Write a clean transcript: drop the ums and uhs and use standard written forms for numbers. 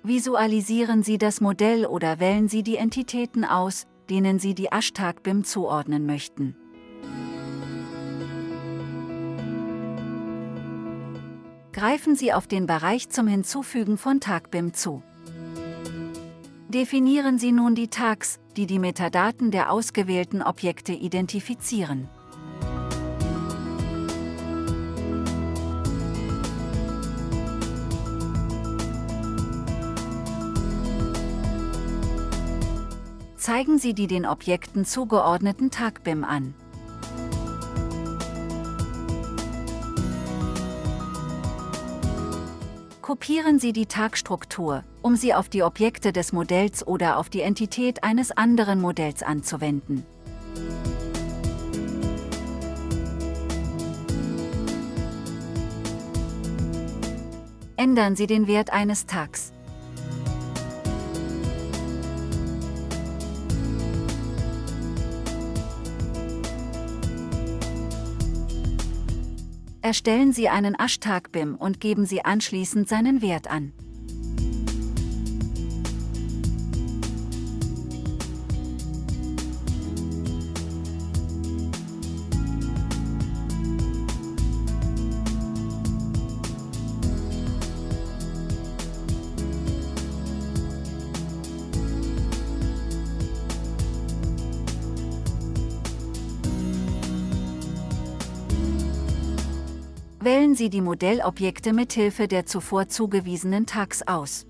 Visualisieren Sie das Modell oder wählen Sie die Entitäten aus, denen Sie die usBIM zuordnen möchten. Greifen Sie auf den Bereich zum Hinzufügen von TagBIM zu. Definieren Sie nun die Tags, die die Metadaten der ausgewählten Objekte identifizieren. Zeigen Sie die den Objekten zugeordneten TagBIM an. Kopieren Sie die Tagstruktur, um sie auf die Objekte des Modells oder auf die Entität eines anderen Modells anzuwenden. Ändern Sie den Wert eines Tags. Erstellen Sie einen usTagBIM und geben Sie anschließend seinen Wert an. Wählen Sie die Modellobjekte mithilfe der zuvor zugewiesenen Tags aus.